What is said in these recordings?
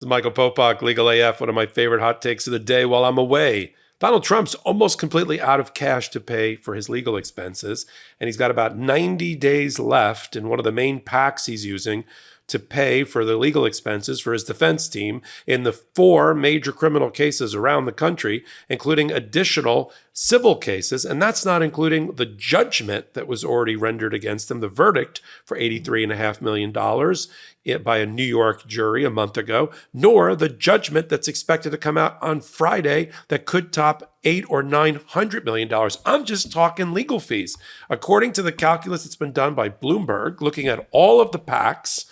This is Michael Popok, Legal AF, one of my favorite hot takes of the day while I'm away. Donald Trump's almost completely out of cash to pay for his legal expenses, and he's got about 90 days left in one of the main PACs he's using to pay for the legal expenses for his defense team in the 4 major criminal cases around the country, including additional civil cases. And that's not including the judgment that was already rendered against him, the verdict for $83.5 million by a New York jury a month ago, nor the judgment that's expected to come out on Friday that could top $800 or $900 million. I'm just talking legal fees. According to the calculus that's been done by Bloomberg, looking at all of the PACs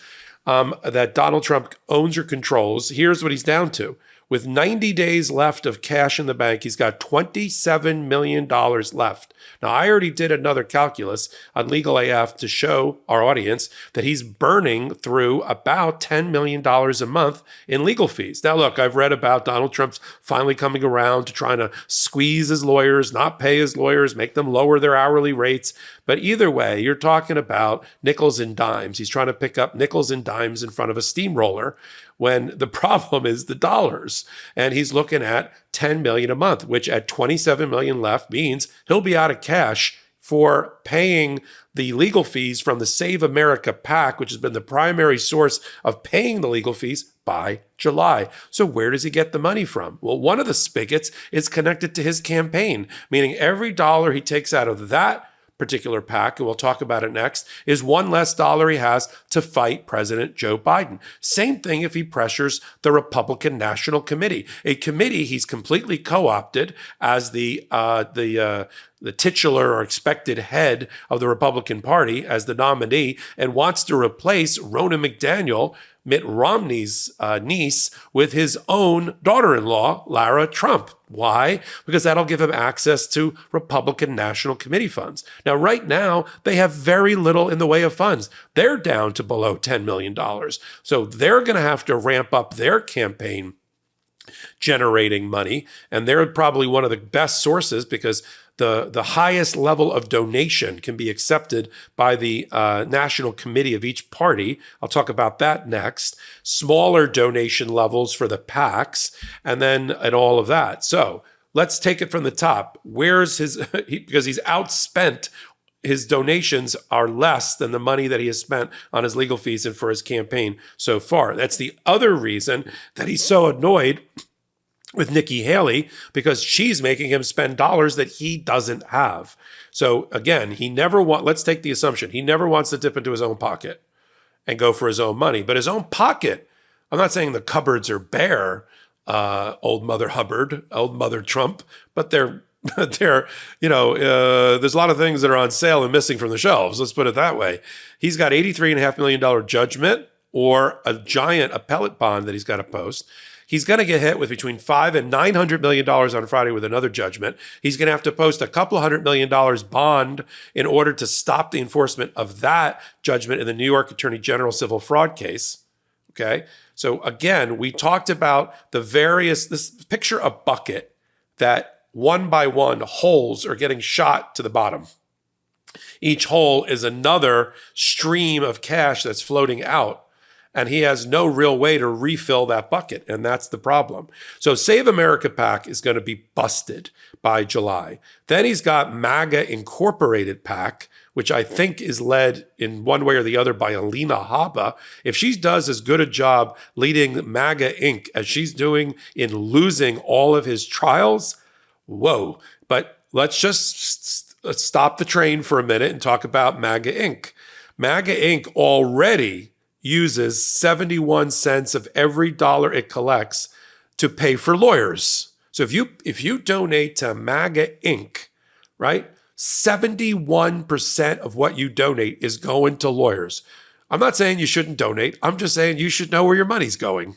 that Donald Trump owns or controls, here's what he's down to. With 90 days left of cash in the bank, he's got $27 million left. Now, I already did another calculus on Legal AF to show our audience that he's burning through about $10 million a month in legal fees. Now, look, I've read about Donald Trump's finally coming around to trying to squeeze his lawyers, not pay his lawyers, make them lower their hourly rates. But either way, you're talking about nickels and dimes. He's trying to pick up nickels and dimes in front of a steamroller when the problem is the dollars. And he's looking at $10 million a month, which at $27 million left means he'll be out of cash for paying the legal fees from the Save America PAC, which has been the primary source of paying the legal fees by July. So where does he get the money from? Well, one of the spigots is connected to his campaign, meaning every dollar he takes out of that particular PAC, and we'll talk about it next, is one less dollar he has to fight President Joe Biden. Same thing if he pressures the Republican National Committee, a committee he's completely co-opted as the titular or expected head of the Republican Party as the nominee, and wants to replace Ronna McDaniel, Mitt Romney's niece, with his own daughter-in-law, Lara Trump. Why? Because that'll give him access to Republican National Committee funds. Now, right now, they have very little in the way of funds. They're down to below $10 million. So they're going to have to ramp up their campaign generating money. And they're probably one of the best sources because the highest level of donation can be accepted by the national committee of each party. I'll talk about that next. Smaller donation levels for the PACs, and all of that. So let's take it from the top. Where's his, because he's outspent, his donations are less than the money that he has spent on his legal fees and for his campaign so far. That's the other reason that he's so annoyed with Nikki Haley, because she's making him spend dollars that he doesn't have. So again, let's take the assumption, he never wants to dip into his own pocket and go for his own money, but his own pocket, I'm not saying the cupboards are bare, old Mother Hubbard, old Mother Trump, but there's a lot of things that are on sale and missing from the shelves. Let's put it that way. He's got $83.5 million judgment or a giant appellate bond that he's got to post. He's going to get hit with between $500 and $900 million on Friday with another judgment. He's going to have to post a couple $100 million bond in order to stop the enforcement of that judgment in the New York Attorney General civil fraud case. Okay. So again, we talked about this picture a bucket that one by one holes are getting shot to the bottom. Each hole is another stream of cash that's floating out. And he has no real way to refill that bucket. And that's the problem. So Save America PAC is going to be busted by July. Then he's got MAGA Incorporated PAC, which I think is led in one way or the other by Alina Habba. If she does as good a job leading MAGA Inc. as she's doing in losing all of his trials, whoa. But let's just stop the train for a minute and talk about MAGA Inc. MAGA Inc. already uses 71 cents of every dollar it collects to pay for lawyers. So if you donate to MAGA Inc., right, 71% of what you donate is going to lawyers. I'm not saying you shouldn't donate. I'm just saying you should know where your money's going.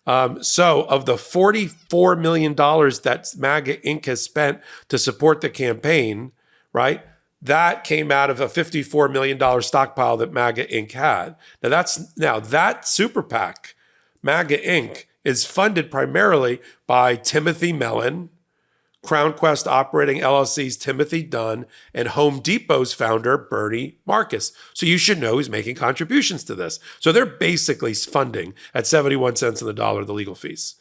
So of the $44 million that MAGA Inc. has spent to support the campaign, right, that came out of a $54 million stockpile that MAGA Inc. had. Now that super PAC, MAGA Inc., is funded primarily by Timothy Mellon, Crown Quest Operating LLC's Timothy Dunn, and Home Depot's founder, Bernie Marcus. So you should know he's making contributions to this. So they're basically funding at 71 cents on the dollar the legal fees.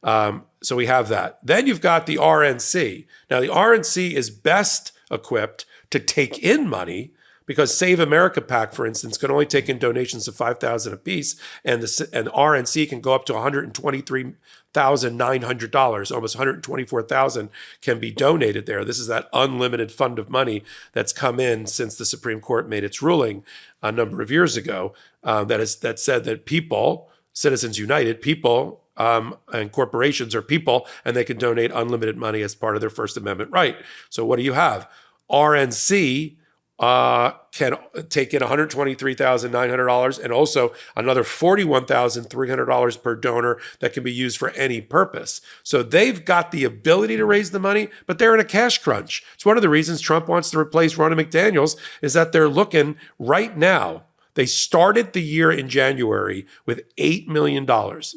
So we have that. Then you've got the RNC. Now, the RNC is best equipped to take in money because Save America PAC, for instance, can only take in donations of $5,000 apiece, and RNC can go up to $123,900, almost $124,000 can be donated there. This is that unlimited fund of money that's come in since the Supreme Court made its ruling a number of years ago that said that people, Citizens United, people, and corporations are people, and they can donate unlimited money as part of their First Amendment right. So what do you have? RNC can take in $123,900 and also another $41,300 per donor that can be used for any purpose. So they've got the ability to raise the money, but they're in a cash crunch. It's one of the reasons Trump wants to replace Ronna McDaniels is that they're looking right now. They started the year in January with $8 million.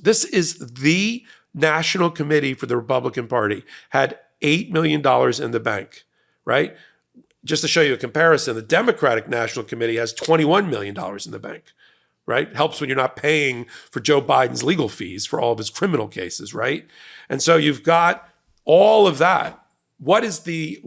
This is the National Committee for the Republican Party, had $8 million in the bank, right? Just to show you a comparison, the Democratic National Committee has $21 million in the bank, right? Helps when you're not paying for Joe Biden's legal fees for all of his criminal cases, right? And so you've got all of that. What is the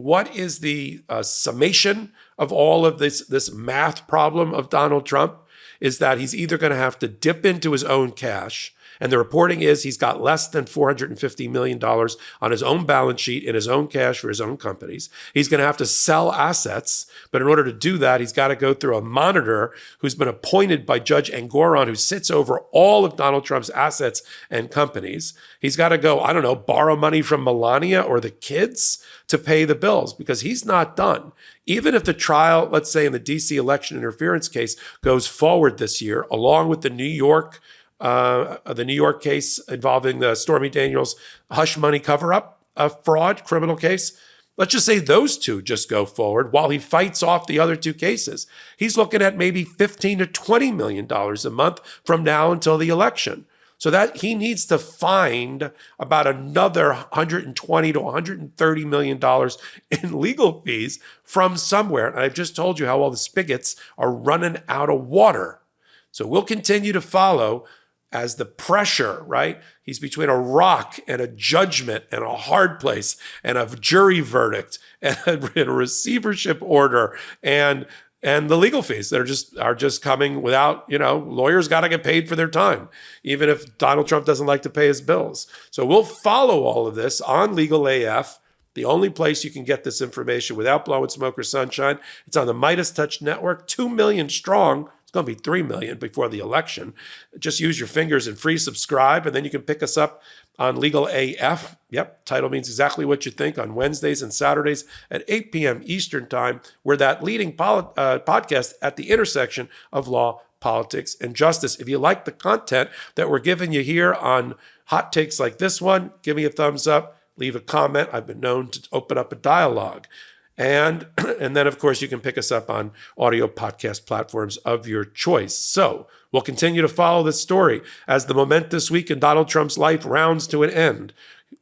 summation of all of this math problem of Donald Trump? Is that he's either going to have to dip into his own cash, and the reporting is he's got less than $450 million on his own balance sheet in his own cash for his own companies. He's going to have to sell assets, but in order to do that, he's got to go through a monitor who's been appointed by Judge Engoron, who sits over all of Donald Trump's assets and companies. He's got to go, I don't know, borrow money from Melania or the kids to pay the bills because he's not done. Even if the trial, let's say in the DC election interference case, goes forward this year, along with the New York case involving the Stormy Daniels hush money cover-up fraud criminal case. Let's just say those two just go forward while he fights off the other two cases. He's looking at maybe $15 to $20 million a month from now until the election. So that he needs to find about another $120 to $130 million in legal fees from somewhere. And I've just told you how all the spigots are running out of water. So we'll continue to follow as the pressure, right? He's between a rock and a judgment and a hard place and a jury verdict and a receivership order and the legal fees that are just coming without, lawyers got to get paid for their time, even if Donald Trump doesn't like to pay his bills. So we'll follow all of this on Legal AF. The only place you can get this information without blowing smoke or sunshine, it's on the MeidasTouch network, 2 million strong. Going to be 3 million before the election. Just use your fingers and free subscribe, and then you can pick us up on Legal AF. Yep, title means exactly what you think on Wednesdays and Saturdays at 8 p.m. Eastern Time. We're that leading podcast at the intersection of law, politics, and justice. If you like the content that we're giving you here on hot takes like this one, give me a thumbs up, leave a comment. I've been known to open up a dialogue. And then, of course, you can pick us up on audio podcast platforms of your choice. So we'll continue to follow this story as the momentous week in Donald Trump's life rounds to an end.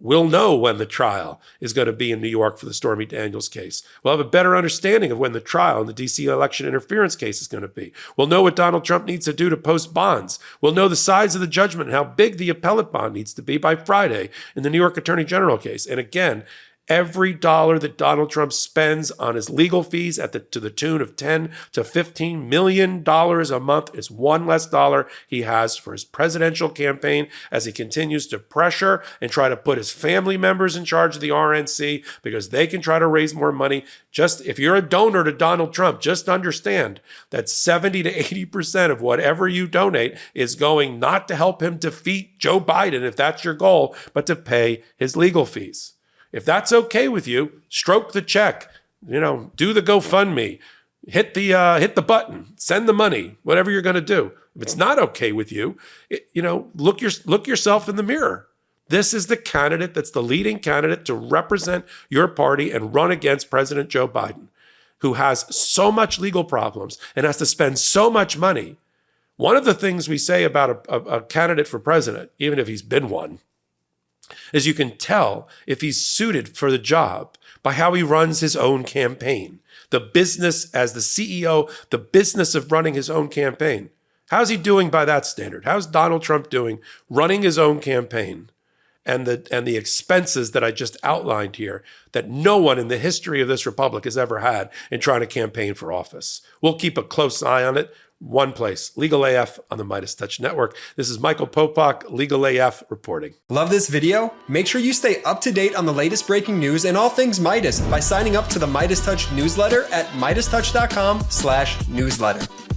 We'll know when the trial is going to be in New York for the Stormy Daniels case. We'll have a better understanding of when the trial in the DC election interference case is going to be. We'll know what Donald Trump needs to do to post bonds. We'll know the size of the judgment and how big the appellate bond needs to be by Friday in the New York Attorney General case. And again, every dollar that Donald Trump spends on his legal fees to the tune of $10 to $15 million a month is one less dollar he has for his presidential campaign as he continues to pressure and try to put his family members in charge of the RNC because they can try to raise more money. Just if you're a donor to Donald Trump, just understand that 70 to 80% of whatever you donate is going not to help him defeat Joe Biden, if that's your goal, but to pay his legal fees. If that's okay with you, stroke the check, do the GoFundMe, hit the button, send the money, whatever you're going to do. If it's not okay with you, look yourself in the mirror. This is the candidate that's the leading candidate to represent your party and run against President Joe Biden, who has so much legal problems and has to spend so much money. One of the things we say about a candidate for president, even if he's been one, is you can tell if he's suited for the job by how he runs his own campaign. The business as the CEO, the business of running his own campaign. How's he doing by that standard? How's Donald Trump doing running his own campaign? And the expenses that I just outlined here that no one in the history of this republic has ever had in trying to campaign for office. We'll keep a close eye on it. One place, Legal AF on the MeidasTouch Network. This is Michael Popak, Legal AF reporting. Love this video? Make sure you stay up to date on the latest breaking news and all things Meidas by signing up to the MeidasTouch newsletter at MeidasTouch.com/newsletter.